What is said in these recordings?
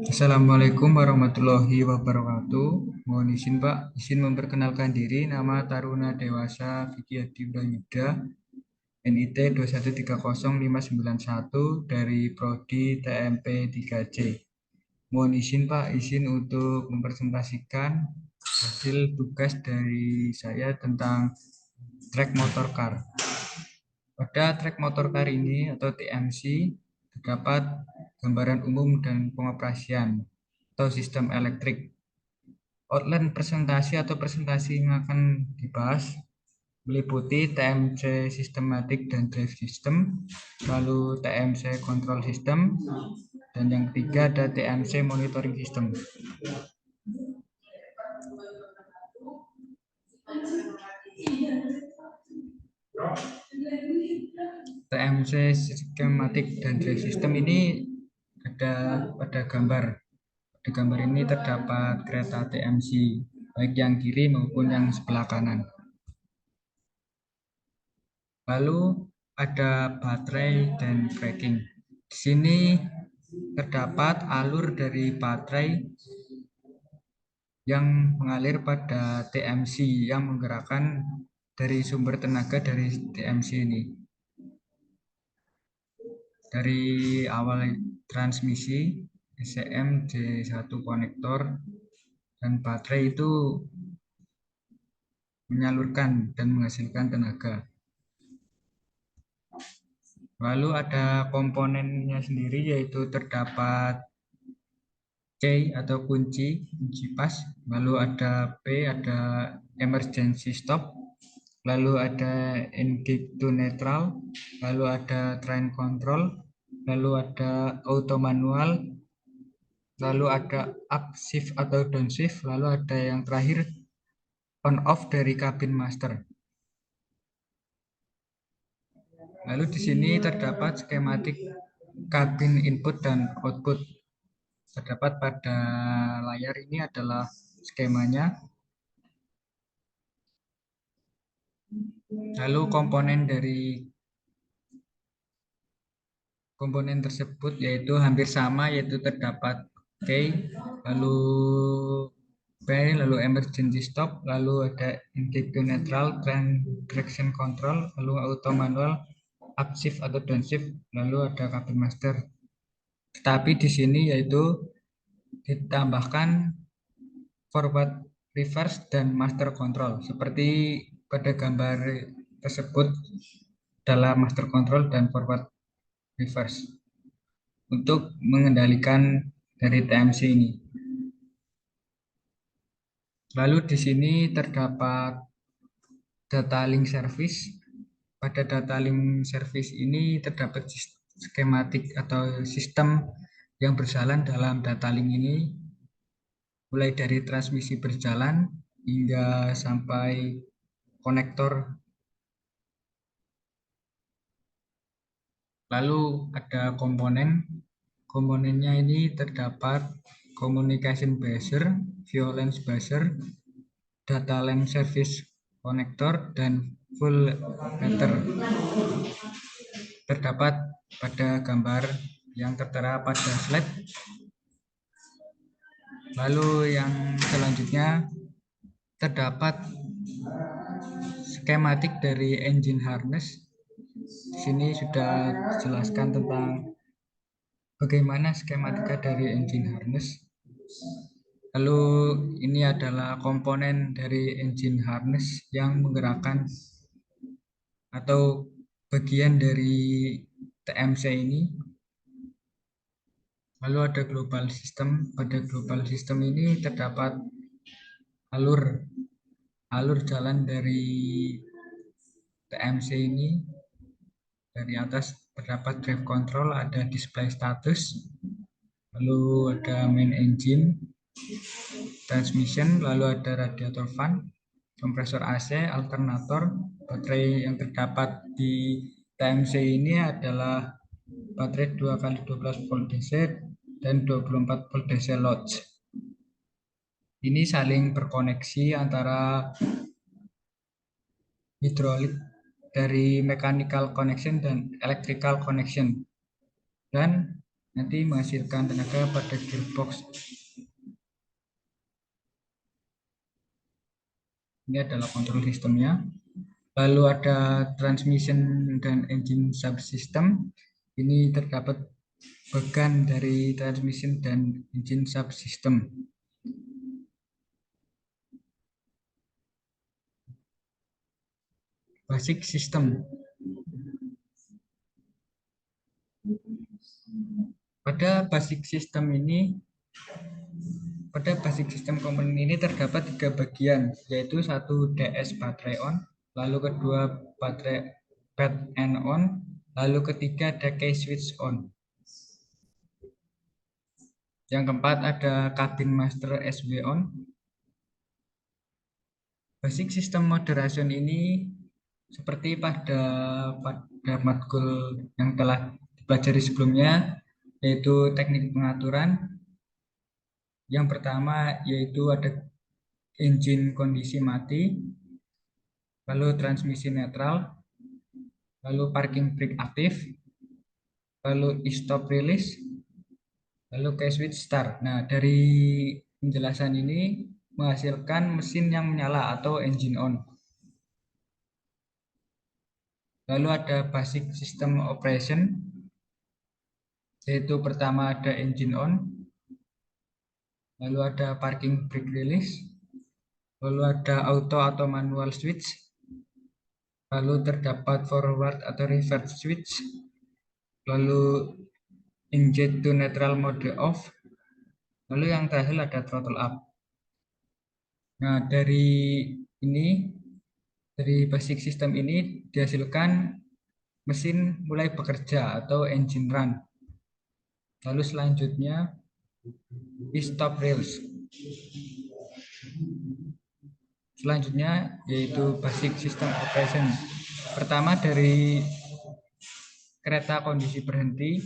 Assalamualaikum warahmatullahi wabarakatuh. Mohon izin Pak, izin memperkenalkan diri. Nama Taruna Dewasa Vicky Hadi Yuda, NIT 2130591 dari Prodi TMP 3C. Mohon izin Pak, izin untuk mempresentasikan hasil tugas dari saya tentang trek motor car. Pada trek motor car ini atau TMC terdapat gambaran umum dan pengoperasian atau sistem elektrik. Outline presentasi atau presentasi yang akan dibahas meliputi TMC Systematic dan Drive System, lalu TMC Control System, dan yang ketiga ada TMC Monitoring System. TMC Systematic dan Drive System ini ada pada gambar. Di gambar ini terdapat kereta TMC, baik yang kiri maupun yang sebelah kanan. Lalu ada baterai dan braking. Di sini terdapat alur dari baterai yang mengalir pada TMC yang menggerakkan dari sumber tenaga dari TMC ini. Dari awal transmisi SCM J1 konektor dan baterai itu menyalurkan dan menghasilkan tenaga. Lalu ada komponennya sendiri yaitu terdapat C atau kunci pas, lalu ada P, ada emergency stop, lalu ada engage to neutral, lalu ada train control, lalu ada auto manual, lalu ada up shift atau down shift, lalu ada yang terakhir on off dari cabin master. Lalu di sini terdapat skematik kabin input dan output. Terdapat pada layar ini adalah skemanya. Lalu komponen tersebut yaitu hampir sama, yaitu terdapat K, lalu P, lalu emergency stop, lalu ada engage to neutral, traction control, lalu auto manual, up shift atau down shift, lalu ada cabin master. Tetapi di sini yaitu ditambahkan forward, reverse, dan master control. Seperti pada gambar tersebut dalam master control dan forward, reverse untuk mengendalikan dari TMC ini. Lalu di sini terdapat data link service. Pada data link service ini terdapat skematik atau sistem yang berjalan dalam data link ini, mulai dari transmisi berjalan hingga sampai konektor. Lalu ada komponennya ini terdapat communication buzzer, violence buzzer, data link service connector, dan full meter. Terdapat pada gambar yang tertera pada slide. Lalu yang selanjutnya terdapat skematik dari engine harness. Di sini sudah dijelaskan tentang bagaimana skematika dari engine harness. Lalu ini adalah komponen dari engine harness yang menggerakkan atau bagian dari TMC ini. Lalu ada global system. Pada global system ini terdapat alur jalan dari TMC ini. Dari atas terdapat drive control, ada display status, lalu ada main engine, transmission, lalu ada radiator fan, kompresor AC, alternator. Baterai yang terdapat di TMC ini adalah baterai 2x12 volt DC dan 24 volt DC load. Ini saling berkoneksi antara hidrolik dari mechanical connection dan electrical connection. Dan nanti menghasilkan tenaga pada gearbox. Ini adalah kontrol sistemnya. Lalu ada transmission dan engine subsystem. Ini terdapat bagian dari transmission dan engine subsystem. Basic system. Pada basic system ini, pada basic system komponen ini terdapat 3 bagian, yaitu satu DS baterai on, lalu kedua baterai pad and on, lalu ketiga ada key switch on. Yang keempat ada cabin master SW on. Basic system moderation ini seperti pada matkul yang telah dipelajari sebelumnya, yaitu teknik pengaturan. Yang pertama yaitu ada engine kondisi mati, lalu transmisi netral, lalu parking brake aktif, lalu stop release, lalu key switch start. Nah, dari penjelasan ini menghasilkan mesin yang menyala atau engine on. Lalu ada basic system operation, yaitu pertama ada engine on, lalu ada parking brake release, lalu ada auto atau manual switch, lalu terdapat forward atau reverse switch, lalu engine to neutral mode off, lalu yang terakhir ada throttle up. Nah, ini dari basic system ini dihasilkan mesin mulai bekerja atau engine run. Lalu selanjutnya stop rails. Selanjutnya yaitu basic system operation. Pertama dari kereta kondisi berhenti,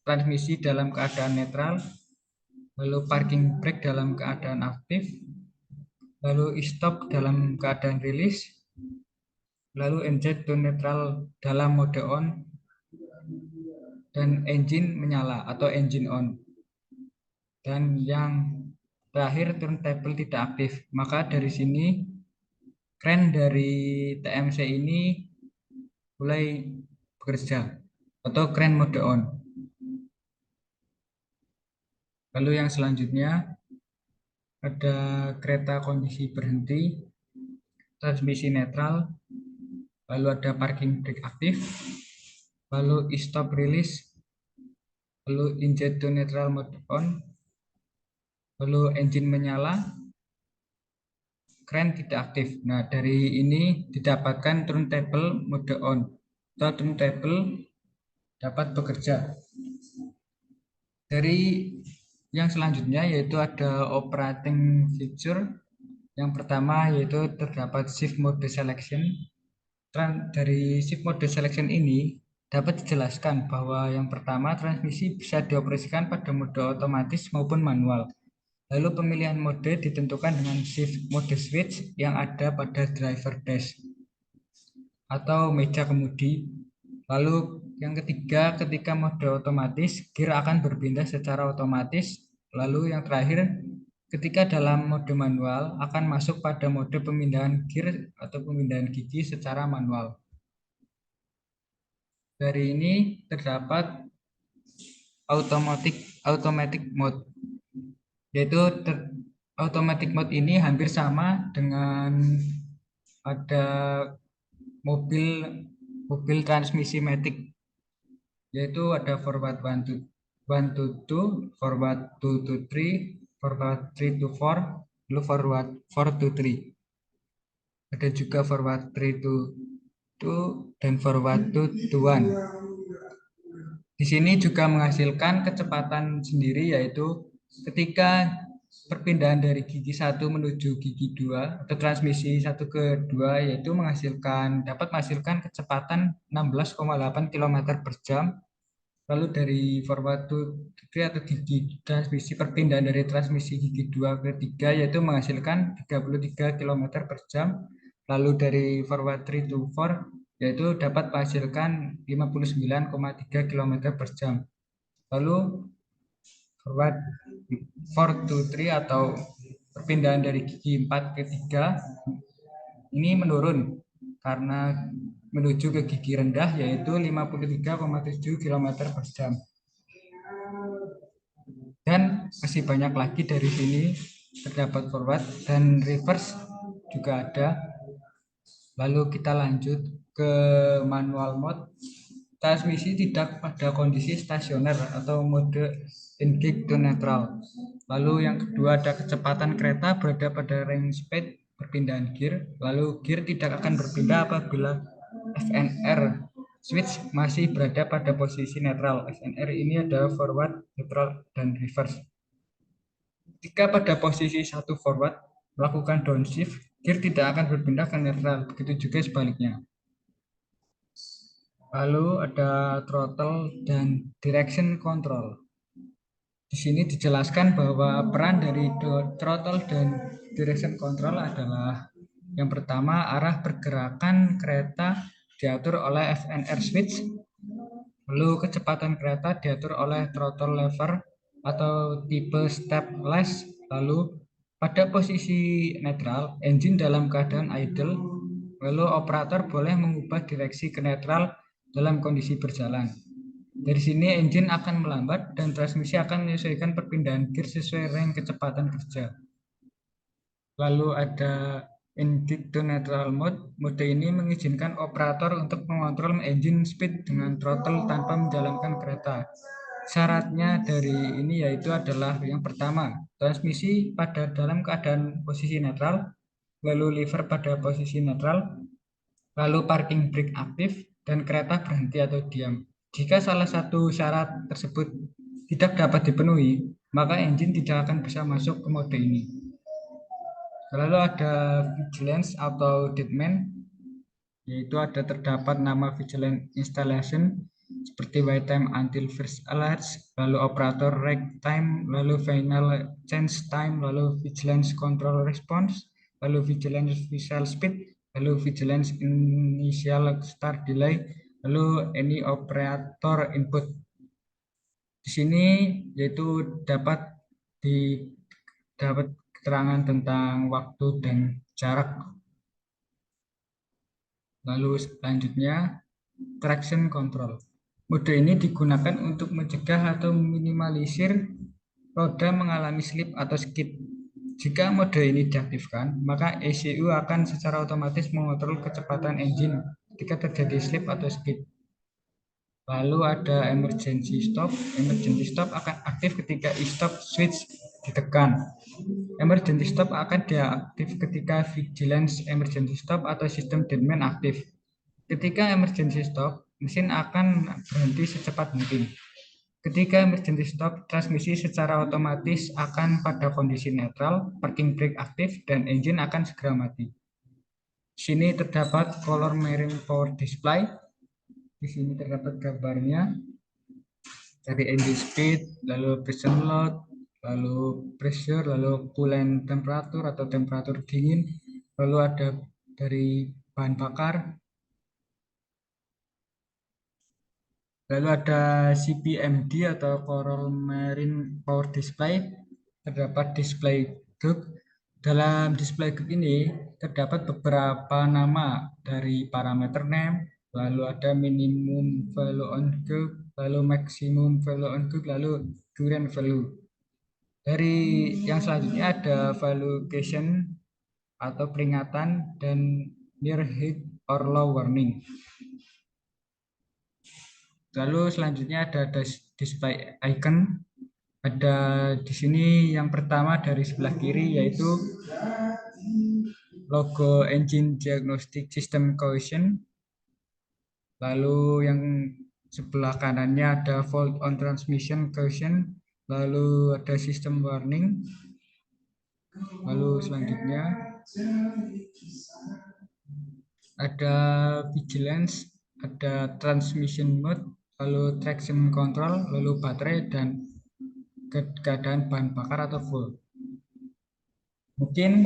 transmisi dalam keadaan netral, lalu parking brake dalam keadaan aktif, lalu stop dalam keadaan rilis, lalu engine to neutral dalam mode on, dan engine menyala atau engine on. Dan yang terakhir turntable tidak aktif. Maka dari sini kren dari TMC ini mulai bekerja atau kren mode on. Lalu yang selanjutnya ada kereta kondisi berhenti, transmisi netral, lalu ada parking brake aktif, lalu stop release, lalu engine to neutral mode on, lalu engine menyala, kren tidak aktif. Nah, dari ini didapatkan turntable mode on atau turntable dapat bekerja. Dari yang selanjutnya yaitu ada operating feature. Yang pertama yaitu terdapat shift mode selection. Dari shift mode selection ini dapat dijelaskan bahwa yang pertama transmisi bisa dioperasikan pada mode otomatis maupun manual. Lalu pemilihan mode ditentukan dengan shift mode switch yang ada pada driver dash atau meja kemudi. Lalu yang ketiga, ketika mode otomatis, gear akan berpindah secara otomatis. Lalu yang terakhir, ketika dalam mode manual akan masuk pada mode pemindahan gear atau pemindahan gigi secara manual. Dari ini terdapat automatic mode, yaitu automatic mode ini hampir sama dengan pada mobil transmisi matic, yaitu ada forward 1 to 2, forward 2 to 3, forward 3 to 4, lalu forward 4 to 3. Ada juga forward 3 to 2 dan forward 2 to 1. Di sini juga menghasilkan kecepatan sendiri, yaitu ketika perpindahan dari gigi 1 menuju gigi 2 atau transmisi 1 ke 2, yaitu dapat menghasilkan kecepatan 16,8 km per jam. Lalu dari forward to 3 atau gigi transmisi perpindahan dari transmisi gigi 2 ke 3 yaitu menghasilkan 33 km per jam. Lalu dari forward 3 to 4 yaitu dapat menghasilkan 59,3 km per jam. Lalu forward 4 to 3 atau perpindahan dari gigi 4 ke 3 ini menurun karena menuju ke gigi rendah yaitu 53,7 km per jam. Dan masih banyak lagi dari sini terdapat forward dan reverse juga ada. Lalu kita lanjut ke manual mode. Transmisi tidak pada kondisi stasioner atau mode engage to neutral. Lalu yang kedua ada kecepatan kereta berada pada range speed perpindahan gear. Lalu gear tidak akan berpindah apabila FNR switch masih berada pada posisi netral. FNR ini ada forward, neutral, dan reverse. Jika pada posisi satu forward melakukan downshift, gear tidak akan berpindah ke netral. Begitu juga sebaliknya. Lalu ada throttle dan direction control. Di sini dijelaskan bahwa peran dari throttle dan direction control adalah yang pertama arah pergerakan kereta diatur oleh FNR switch. Lalu kecepatan kereta diatur oleh throttle lever atau tipe stepless. Lalu pada posisi netral, engine dalam keadaan idle. Lalu operator boleh mengubah direksi ke netral dalam kondisi berjalan. Dari sini engine akan melambat dan transmisi akan menyesuaikan perpindahan gear sesuai range kecepatan kerja. Lalu ada engine to neutral mode. Mode ini mengizinkan operator untuk mengontrol engine speed dengan throttle tanpa menjalankan kereta. Syaratnya dari ini yaitu adalah yang pertama, transmisi pada dalam keadaan posisi netral, lalu lever pada posisi netral, lalu parking brake aktif, dan kereta berhenti atau diam. Jika salah satu syarat tersebut tidak dapat dipenuhi, maka engine tidak akan bisa masuk ke mode ini. Lalu ada vigilance atau deadman, yaitu ada terdapat nama vigilance installation seperti wait time until first alerts, lalu operator reg time, lalu final change time, lalu vigilance control response, lalu vigilance visual speed, lalu vigilance initial start delay, lalu any operator input. Di sini yaitu dapat keterangan tentang waktu dan jarak. Lalu selanjutnya traction control. Mode ini digunakan untuk mencegah atau meminimalisir roda mengalami slip atau skid. Jika mode ini diaktifkan, maka ECU akan secara otomatis mengontrol kecepatan engine ketika terjadi slip atau skid. Lalu ada emergency stop. Emergency stop akan aktif ketika e-stop switch ditekan. Emergency stop akan diaktif ketika vigilance emergency stop atau sistem deadman aktif. Ketika emergency stop, mesin akan berhenti secepat mungkin. Ketika emergency stop, transmisi secara otomatis akan pada kondisi netral, parking brake aktif, dan engine akan segera mati. Di sini terdapat color marine power display. Di sini terdapat gambarnya dari engine speed, lalu piston load, lalu pressure, lalu coolant temperatur atau temperatur dingin, lalu ada dari bahan bakar, lalu ada CPMD atau Coral Marine Power Display, terdapat display group. Dalam display group ini terdapat beberapa nama dari parameter name, lalu ada minimum value on group, lalu maximum value on group, lalu current value. Dari yang selanjutnya ada valuation atau peringatan dan near hit or low warning. Lalu selanjutnya ada display icon. Ada di sini yang pertama dari sebelah kiri yaitu logo Engine Diagnostic System Caution. Lalu yang sebelah kanannya ada fault on transmission caution. Lalu ada system warning. Lalu selanjutnya ada vigilance, ada transmission mode, lalu traction control, lalu baterai, dan keadaan bahan bakar atau full. Mungkin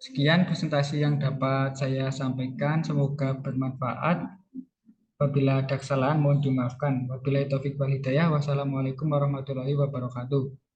sekian presentasi yang dapat saya sampaikan, semoga bermanfaat. Apabila ada kesalahan mohon dimaafkan. Wabillahi taufik wal hidayah. Wassalamualaikum warahmatullahi wabarakatuh.